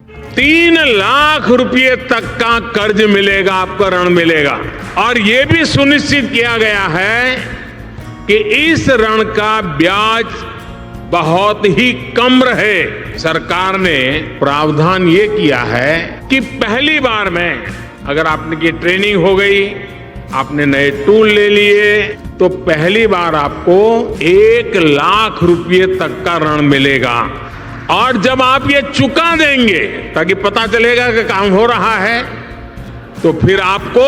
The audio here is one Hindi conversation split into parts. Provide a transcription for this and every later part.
3 लाख रुपए तक का कर्ज मिलेगा, आपको ऋण मिलेगा। और ये भी सुनिश्चित किया गया है कि इस ऋण का ब्याज बहुत ही कम रहे। सरकार ने प्रावधान ये किया है कि पहली बार में अगर आपने की ट्रेनिंग हो गई, आपने नए टूल ले लिए, तो पहली बार आपको 1 लाख रुपए तक का ऋण मिलेगा। और जब आप ये चुका देंगे, ताकि पता चलेगा कि काम हो रहा है, तो फिर आपको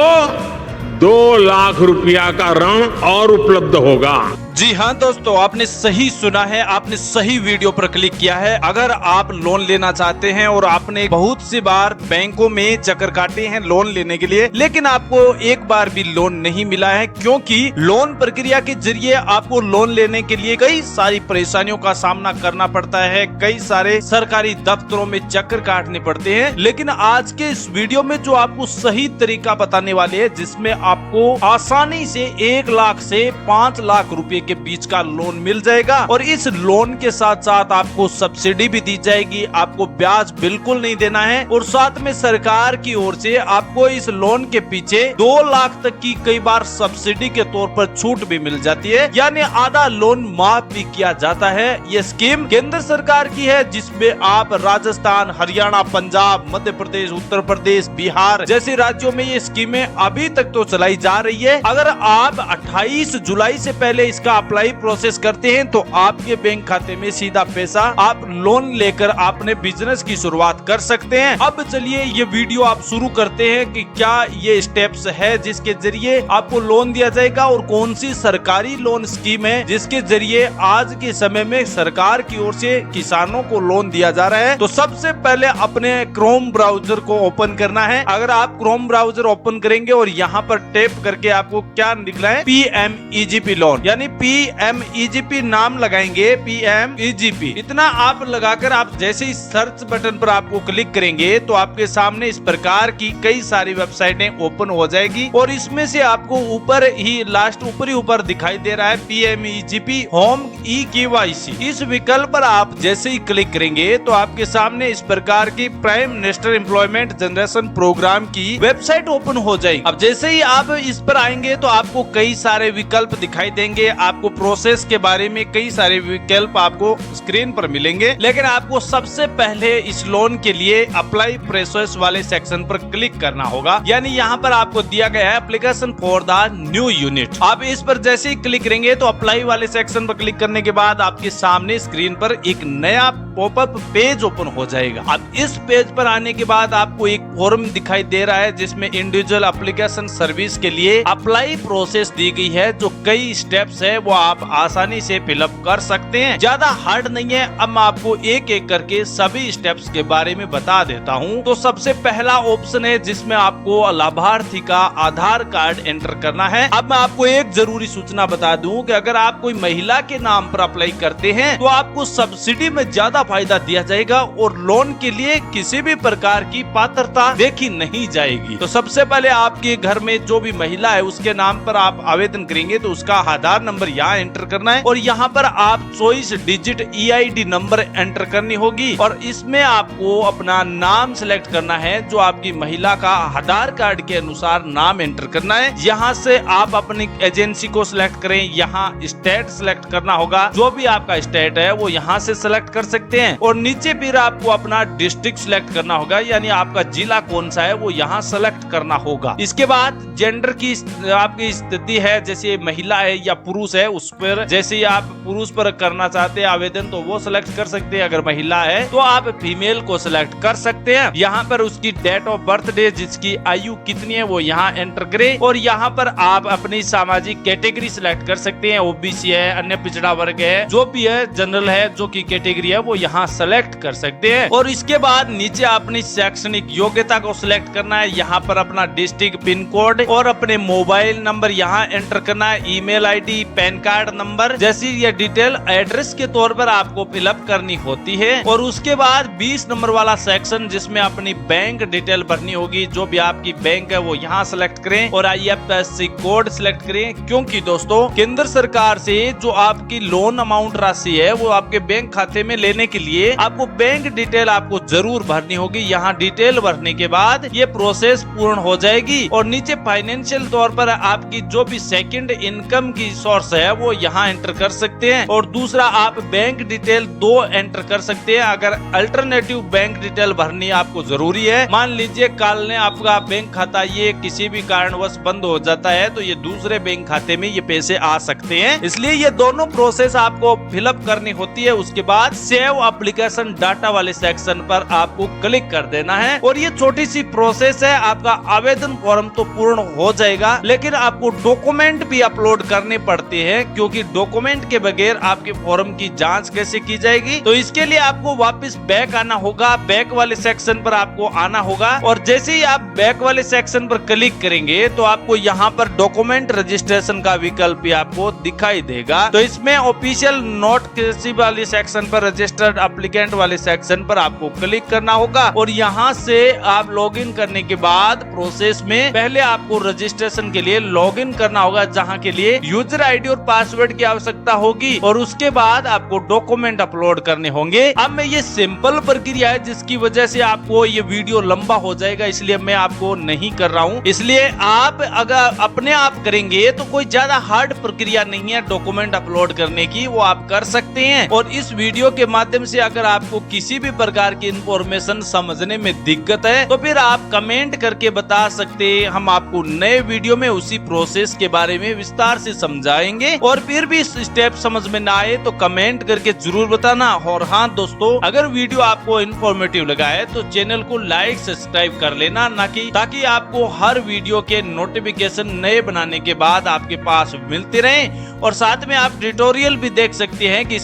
2 लाख रुपया का ऋण और उपलब्ध होगा। जी हाँ दोस्तों, आपने सही सुना है, आपने सही वीडियो पर क्लिक किया है। अगर आप लोन लेना चाहते हैं और आपने बहुत सी बार बैंकों में चक्कर काटे हैं लोन लेने के लिए, लेकिन आपको एक बार भी लोन नहीं मिला है, क्योंकि लोन प्रक्रिया के जरिए आपको लोन लेने के लिए कई सारी परेशानियों का सामना करना पड़ता है, कई सारे सरकारी दफ्तरों में चक्कर काटने पड़ते हैं। लेकिन आज के इस वीडियो में जो आपको सही तरीका बताने वाले हैं, जिसमें आपको आसानी से 1 लाख से 5 लाख रुपए के बीच का लोन मिल जाएगा। और इस लोन के साथ साथ आपको सब्सिडी भी दी जाएगी, आपको ब्याज बिल्कुल नहीं देना है। और साथ में सरकार की ओर से आपको इस लोन के पीछे 2 लाख तक की कई बार सब्सिडी के तौर पर छूट भी मिल जाती है, यानी आधा लोन माफ भी किया जाता है। ये स्कीम केंद्र सरकार की है, जिसमें आप राजस्थान, हरियाणा, पंजाब, मध्य प्रदेश, उत्तर प्रदेश, बिहार जैसे राज्यों में ये स्कीमें अभी तक तो चलाई जा रही है। अगर आप 28 जुलाई से पहले इसका अप्लाई प्रोसेस करते हैं तो आपके बैंक खाते में सीधा पैसा आप लोन लेकर अपने बिजनेस की शुरुआत कर सकते हैं। अब चलिए ये वीडियो आप शुरू करते हैं कि क्या ये स्टेप्स है जिसके जरिए आपको लोन दिया जाएगा और कौन सी सरकारी लोन स्कीम है जिसके जरिए आज के समय में सरकार की ओर से किसानों को लोन दिया जा रहा है। तो सबसे पहले अपने क्रोम ब्राउजर को ओपन करना है। अगर आप क्रोम ब्राउजर ओपन करेंगे और यहाँ पर टैप करके आपको क्या निकला है, PMEGP लोन, यानी PMEGP नाम लगाएंगे, PMEGP इतना आप लगाकर आप जैसे ही सर्च बटन पर आपको क्लिक करेंगे तो आपके सामने इस प्रकार की कई सारी वेबसाइटें ओपन हो जाएगी। और इसमें से आपको ऊपर ही लास्ट ऊपर ही ऊपर दिखाई दे रहा है PMEGP होम eKYC। इस विकल्प पर आप जैसे ही क्लिक करेंगे तो आपके सामने इस प्रकार की prime minister employment generation program की वेबसाइट ओपन हो जाएगी। अब जैसे ही आप इस पर आएंगे तो आपको कई सारे विकल्प दिखाई देंगे, आपको प्रोसेस के बारे में कई सारे विकल्प आपको स्क्रीन पर मिलेंगे। लेकिन आपको सबसे पहले इस लोन के लिए अप्लाई प्रोसेस वाले सेक्शन पर क्लिक करना होगा, यानी यहाँ पर आपको दिया गया है application for the new unit. आप इस पर जैसे ही क्लिक करेंगे तो अप्लाई वाले सेक्शन पर क्लिक करने के बाद आपके सामने स्क्रीन पर एक नया पॉपअप पेज ओपन हो जाएगा। अब इस पेज पर आने के बाद आपको एक फॉर्म दिखाई दे रहा है जिसमें इंडिविजुअल एप्लीकेशन सर्विस के लिए अप्लाई प्रोसेस दी गई है। जो कई स्टेप्स है वो आप आसानी से फिलअप कर सकते हैं, ज्यादा हार्ड नहीं है। अब मैं आपको एक एक करके सभी स्टेप्स के बारे में बता देता हूं। तो सबसे पहला ऑप्शन है जिसमें आपको लाभार्थी का आधार कार्ड एंटर करना है। अब मैं आपको एक जरूरी सूचना बता दूं कि अगर आप कोई महिला के नाम पर अप्लाई करते हैं तो आपको सब्सिडी में ज्यादा फायदा दिया जाएगा और लोन के लिए किसी भी प्रकार की पात्रता देखी नहीं जाएगी। तो सबसे पहले आपके घर में जो भी महिला है उसके नाम पर आप आवेदन करेंगे तो उसका आधार नंबर यहाँ एंटर करना है और यहाँ पर आप 24 डिजिट EID नंबर एंटर करनी होगी। और इसमें आपको अपना नाम सिलेक्ट करना है, जो आपकी महिला का आधार कार्ड के अनुसार नाम एंटर करना है। यहाँ से आप अपनी एजेंसी को सिलेक्ट करें, यहाँ स्टेट सिलेक्ट करना होगा, जो भी आपका स्टेट है वो यहाँ से सिलेक्ट कर सकते हैं। और नीचे फिर आपको अपना डिस्ट्रिक्ट सिलेक्ट करना होगा, यानी आपका जिला कौन सा है वो यहाँ सेलेक्ट करना होगा। इसके बाद जेंडर की आपकी स्थिति है, जैसे महिला है या पुरुष है, उस पर जैसे आप पुरुष पर करना चाहते हैं आवेदन तो वो सिलेक्ट कर सकते हैं। अगर महिला है तो आप फीमेल को सिलेक्ट कर सकते हैं। यहाँ पर उसकी डेट ऑफ बर्थ डे, जिसकी आयु कितनी है वो यहाँ एंटर करें। और यहाँ पर आप अपनी सामाजिक कैटेगरी सिलेक्ट कर सकते हैं, OBC है, अन्य पिछड़ा वर्ग है, जो भी है, जनरल है, जो की कैटेगरी है वो यहाँ सेलेक्ट कर सकते हैं। और इसके बाद नीचे अपनी शैक्षणिक योग्यता को सिलेक्ट करना है। यहाँ पर अपना डिस्ट्रिक्ट, पिन कोड और अपने मोबाइल नंबर यहाँ एंटर करना है, email ID, pan card number जैसी ये डिटेल एड्रेस के तौर पर आपको फिलअप करनी होती है। और उसके बाद 20 नंबर वाला सेक्शन जिसमें अपनी बैंक डिटेल भरनी होगी, जो भी आपकी बैंक है वो यहाँ सेलेक्ट करें और IFSC कोड सिलेक्ट करें, क्योंकि दोस्तों केंद्र सरकार से जो आपकी लोन अमाउंट राशि है वो आपके बैंक खाते में लेने के लिए आपको बैंक डिटेल आपको जरूर भरनी होगी। यहाँ डिटेल भरने के बाद ये प्रोसेस पूर्ण हो जाएगी और नीचे फाइनेंशियल तौर पर आपकी जो भी सेकंड इनकम की सोर्स है वो यहाँ एंटर कर सकते हैं और दूसरा आप बैंक डिटेल 2 एंटर कर सकते हैं। अगर अल्टरनेटिव बैंक डिटेल भरनी आपको जरूरी है, मान लीजिए कल ने आपका बैंक खाता ये किसी भी कारणवश बंद हो जाता है तो ये दूसरे बैंक खाते में ये पैसे आ सकते हैं, इसलिए ये दोनों प्रोसेस आपको फिलअप करनी होती है। उसके बाद सेव एप्लीकेशन डाटा वाले सेक्शन पर आपको क्लिक कर देना है और ये छोटी सी प्रोसेस है। आपका आवेदन फॉर्म तो पूर्ण हो जाएगा, लेकिन आपको डॉक्यूमेंट भी अपलोड करने पड़ते हैं, क्योंकि डॉक्यूमेंट के बगैर आपके फॉर्म की जांच कैसे की जाएगी। तो इसके लिए आपको वापस बैक आना होगा, बैक वाले सेक्शन पर आपको आना होगा और जैसे ही आप बैक वाले सेक्शन पर क्लिक करेंगे तो आपको यहाँ पर डॉक्यूमेंट रजिस्ट्रेशन का विकल्प भी आपको दिखाई देगा। तो इसमें ऑफिशियल नोट किसी वाले सेक्शन पर, रजिस्टर्ड एप्लीकेंट वाले सेक्शन पर आपको क्लिक करना होगा और यहाँ से आप लॉगिन करने के बाद प्रोसेस में पहले आपको रजिस्ट्रेशन के लिए लॉगिन करना होगा, जहाँ के लिए यूजर आईडी और पासवर्ड की आवश्यकता होगी और उसके बाद आपको डॉक्यूमेंट अपलोड करने होंगे। अब मैं ये सिंपल प्रक्रिया है जिसकी वजह से आपको ये वीडियो लंबा हो जाएगा, इसलिए मैं आपको नहीं कर रहा हूँ। इसलिए आप अगर अपने आप करेंगे तो कोई ज्यादा हार्ड प्रक्रिया नहीं है डॉक्यूमेंट अपलोड करने की, वो आप कर सकते हैं। और इस वीडियो के माध्यम से अगर आपको किसी भी प्रकार की इंफॉर्मेशन समझने में दिक्कत है तो फिर आप कमेंट करके बता सकते हैं, हम आपको नए वीडियो में उसी प्रोसेस के बारे में विस्तार से समझाएंगे। और फिर भी स्टेप समझ में ना आए तो कमेंट करके जरूर बताना। और हाँ दोस्तों, अगर वीडियो आपको इन्फॉर्मेटिव लगा है तो चैनल को लाइक सब्सक्राइब कर लेना, ताकि आपको हर वीडियो के नोटिफिकेशन नए बनाने के बाद आपके पास मिलते रहें। और साथ में आप ट्यूटोरियल भी देख सकते हैं कि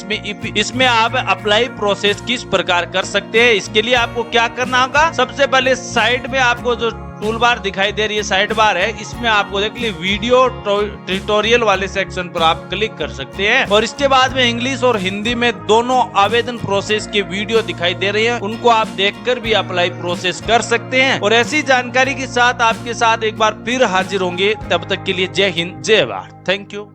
इसमें आप अप्लाई प्रोसेस किस प्रकार कर सकते हैं। इसके लिए आपको क्या करना होगा, सबसे पहले साइड में आपको जो टूल बार दिखाई दे रही है, साइड बार है, इसमें आपको देख लीजिए वीडियो ट्यूटोरियल वाले सेक्शन पर आप क्लिक कर सकते हैं और इसके बाद में इंग्लिश और हिंदी में दोनों आवेदन प्रोसेस के वीडियो दिखाई दे रहे हैं, उनको आप देखकर भी अप्लाई प्रोसेस कर सकते हैं। और ऐसी जानकारी के साथ आपके साथ एक बार फिर हाजिर होंगे, तब तक के लिए जय हिंद, जय भारत, थैंक यू।